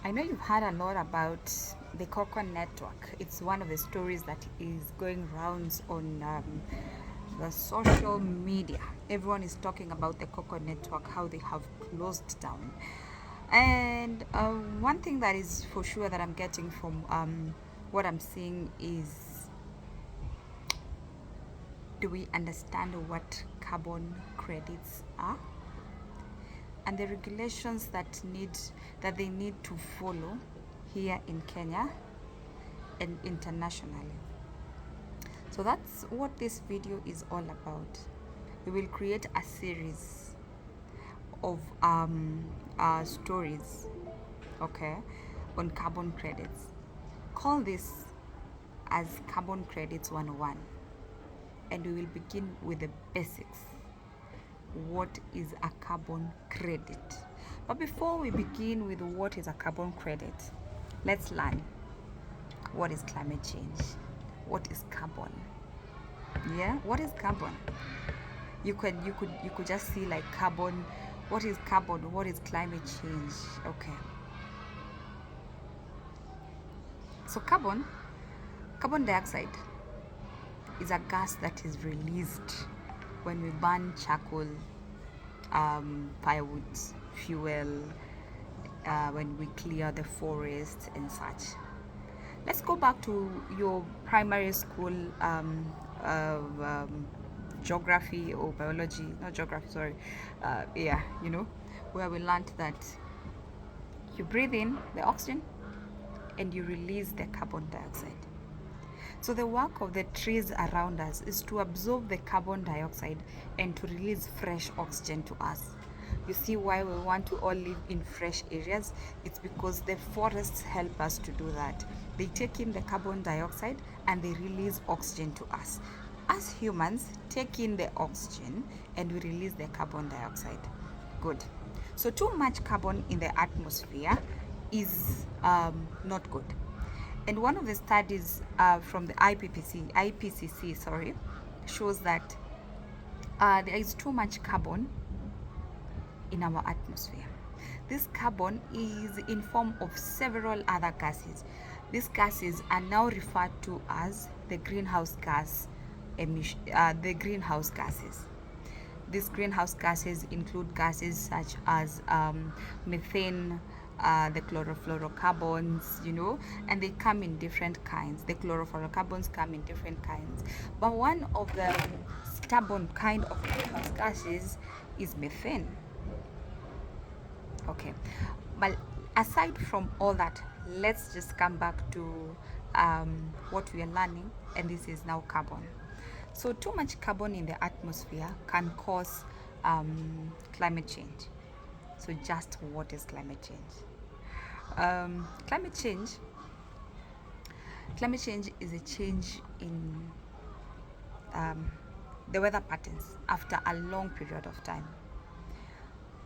I know you've heard a lot about the Coco Network. It's one of the stories that is going rounds on the social media. Everyone is talking about the Coco Network, how they have closed down. And one thing that is for sure that I'm getting from what I'm seeing is, do we understand what carbon credits are? And the regulations that they need to follow here in Kenya and internationally. So that's what this video is all about. We will create a series of stories, okay, on carbon credits. Call this as Carbon Credits 101, and we will begin with the basics. What is a carbon credit? But before we begin with what is a carbon credit, let's learn what is climate change. What is carbon? Yeah, what is carbon? You could just see like carbon. What is carbon? What is climate change? Okay. So carbon dioxide is a gas that is released when we burn charcoal, firewood, fuel, when we clear the forest and such. Let's go back to your primary school geography or biology, not geography, sorry. Yeah, where we learned that you breathe in the oxygen and you release the carbon dioxide. So the work of the trees around us is to absorb the carbon dioxide and to release fresh oxygen to us. You see why we want to all live in fresh areas? It's because the forests help us to do that. They take in the carbon dioxide and they release oxygen to us. As humans, take in the oxygen and we release the carbon dioxide. Good. So too much carbon in the atmosphere is not good. And one of the studies from the IPCC, shows that there is too much carbon in our atmosphere. This carbon is in form of several other gases. These gases are now referred to as the greenhouse gases. These greenhouse gases include gases such as methane, the chlorofluorocarbons, and they come in different kinds. The chlorofluorocarbons come in different kinds. But one of the stubborn kind of greenhouse gases is methane. Okay, but aside from all that, let's just come back to what we are learning, and this is now carbon. So too much carbon in the atmosphere can cause climate change. So just what is climate change? Climate change is a change in the weather patterns after a long period of time.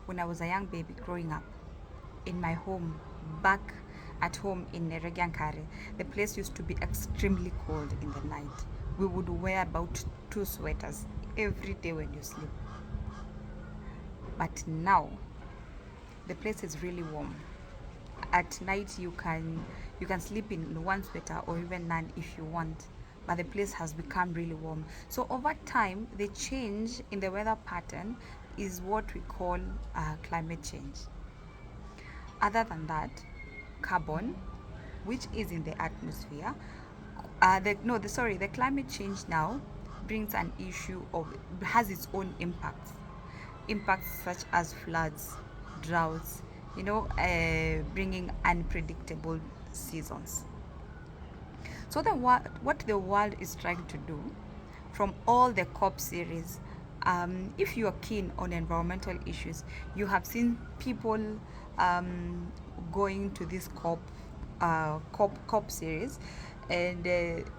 When I was a young baby growing up, in my home, back at home in Neregiankare, the place used to be extremely cold in the night. We would wear about 2 sweaters every day when you sleep. But now, the place is really warm. At night, you can sleep in 1 sweater or even none if you want. But the place has become really warm. So over time, the change in the weather pattern is what we call climate change. Other than that, carbon, which is in the atmosphere, the climate change now brings an issue has its own impacts such as floods, droughts, bringing unpredictable seasons. So what the world is trying to do from all the COP series, if you are keen on environmental issues, you have seen people going to this COP series, and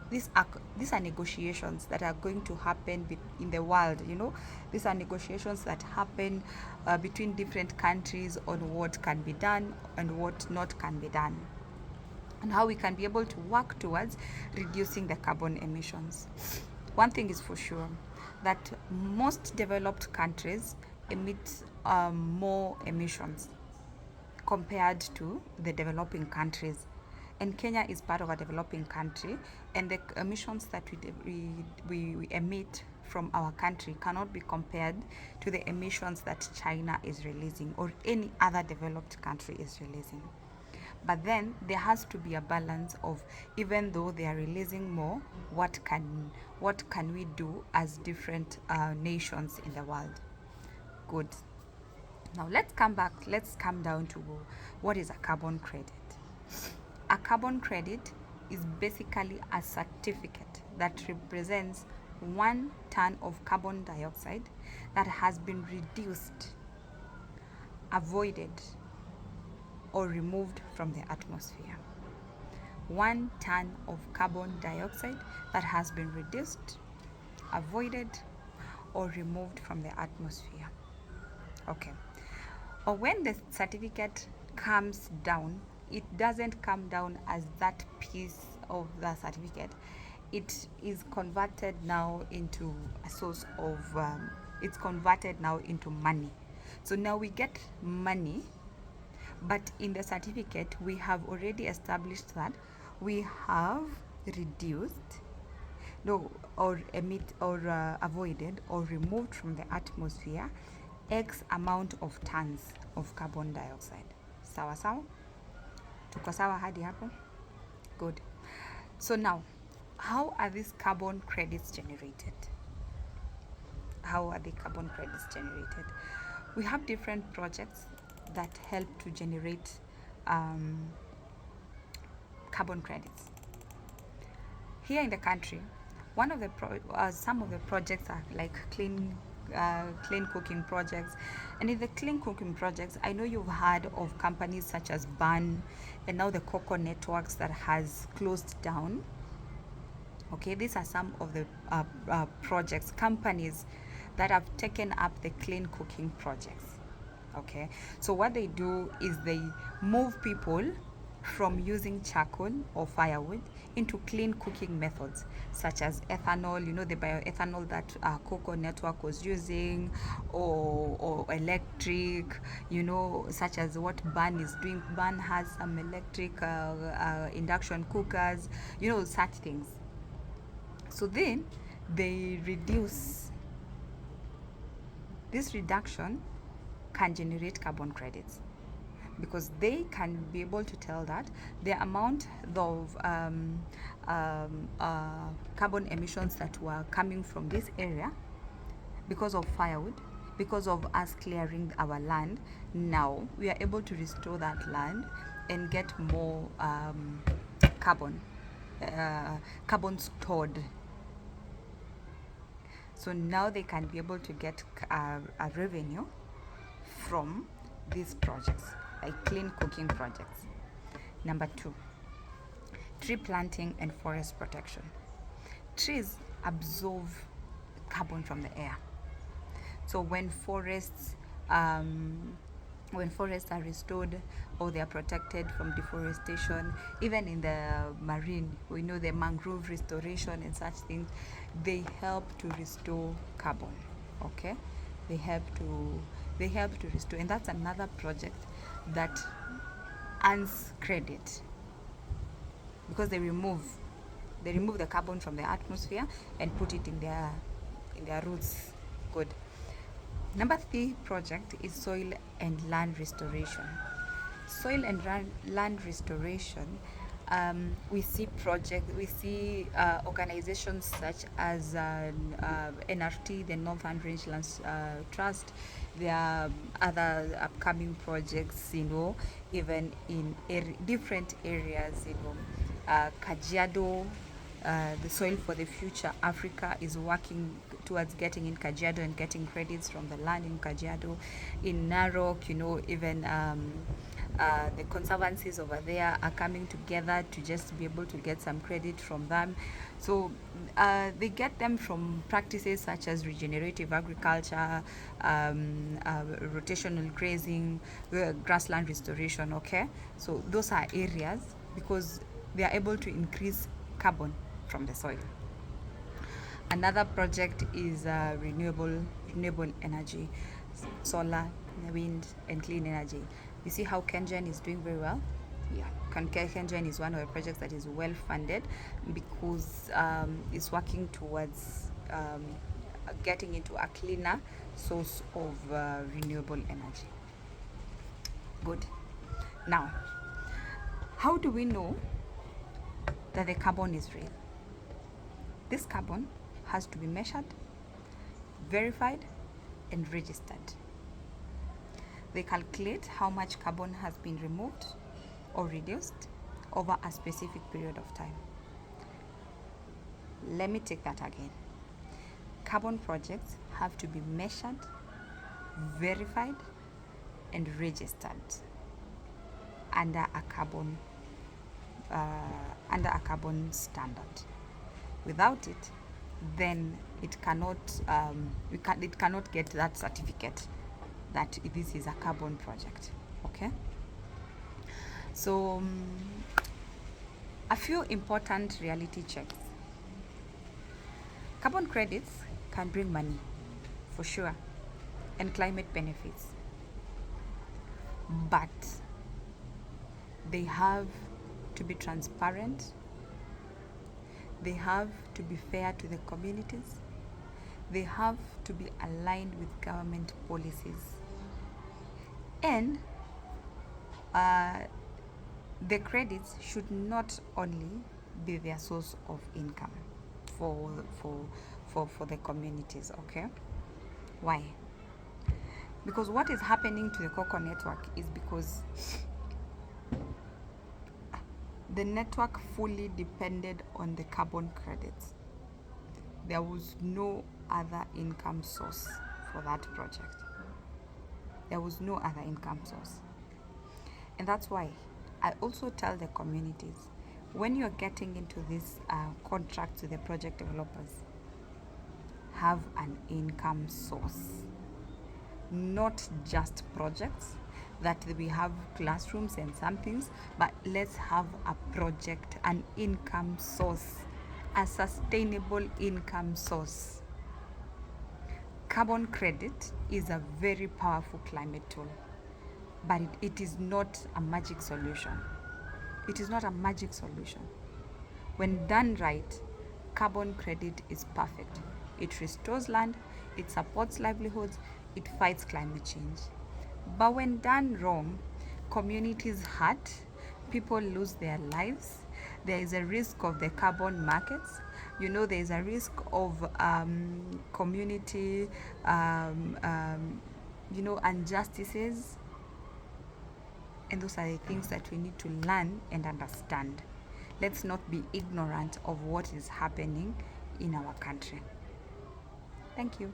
these are negotiations that are going to happen in the world. These are negotiations that happen between different countries on what can be done and what not can be done, and how we can be able to work towards reducing the carbon emissions. One thing is for sure, that most developed countries emit more emissions compared to the developing countries. And Kenya is part of a developing country, and the emissions that we emit from our country cannot be compared to the emissions that China is releasing or any other developed country is releasing. But then there has to be a balance of, even though they are releasing more, what can we do as different nations in the world? Good. Now let's come down to what is a carbon credit. A carbon credit is basically a certificate that represents 1 ton of carbon dioxide that has been reduced, avoided, or removed from the atmosphere. 1 ton of carbon dioxide that has been reduced, avoided, or removed from the atmosphere. Okay. Or when the certificate comes down, it doesn't come down as that piece of the certificate. It is converted now into a source of, it's converted now into money. So now we get money, but in the certificate we have already established that we have reduced, no, or emit or avoided or removed from the atmosphere X amount of tons of carbon dioxide. Sawa sawa? Tuko sawa hadi hapo? Good. So now, how are these carbon credits generated? How are the carbon credits generated? We have different projects that help to generate carbon credits. Here in the country, some of the projects are like clean cooking projects. And in the clean cooking projects, I know you've heard of companies such as Burn and now the Cocoa Networks that has closed down. Okay, these are some of the projects, companies that have taken up the clean cooking projects. Okay, so what they do is they move people from using charcoal or firewood into clean cooking methods such as ethanol, the bioethanol that Cocoa Network was using, or electric, such as what Burn is doing. Burn has some electric induction cookers, such things. So then they reduce. This reduction can generate carbon credits, because they can be able to tell that the amount of carbon emissions that were coming from this area because of firewood, because of us clearing our land, now we are able to restore that land and get more carbon stored. So now they can be able to get a revenue from these projects, like clean cooking projects. Number 2, tree planting and forest protection. Trees absorb carbon from the air. So when forests are restored or they are protected from deforestation, even in the marine, we know the mangrove restoration and such things, they help to restore carbon. Okay, they help to restore, and that's another project that earns credit, because they remove the carbon from the atmosphere and put it in their roots. Good. Number 3 project is soil and land restoration. Soil and land restoration, we see organizations such as NRT, the Northern Rangelands Trust. There are other upcoming projects, even in different areas, Kajiado, the Soil for the Future Africa is working towards getting in Kajiado and getting credits from the land in Kajiado. In Narok, even the conservancies over there are coming together to just be able to get some credit from them. So they get them from practices such as regenerative agriculture, rotational grazing, grassland restoration. Okay, so those are areas, because they are able to increase carbon from the soil. Another project is renewable energy, solar, wind, and clean energy. You see how KenGen is doing very well? Yeah, KenGen is one of the projects that is well funded because it's working towards getting into a cleaner source of renewable energy. Good. Now, how do we know that the carbon is real? This carbon has to be measured, verified, and registered. They calculate how much carbon has been removed or reduced over a specific period of time. Let me take that again. Carbon projects have to be measured, verified, and registered under a carbon standard. Without it, then it cannot get that certificate that this is a carbon project. Okay, so a few important reality checks. Carbon credits can bring money for sure and climate benefits, but they have to be transparent, they have to be fair to the communities, they have to be aligned with government policies, and the credits should not only be their source of income for the communities. Okay, why? Because what is happening to the Cocoa network is because the network fully depended on the carbon credits. There was no other income source for that project. There was no other income source. And that's why I also tell the communities, when you're getting into this contract to the project developers, have an income source, not just projects that we have classrooms and some things, but let's have a project, an income source, a sustainable income source. Carbon credit is a very powerful climate tool, but it is not a magic solution. It is not a magic solution. When done right, carbon credit is perfect. It restores land, it supports livelihoods, it fights climate change. But when done wrong, communities hurt, people lose their lives, there is a risk of the carbon markets, there is a risk of community injustices, and those are the things that we need to learn and understand. Let's not be ignorant of what is happening in our country. Thank you.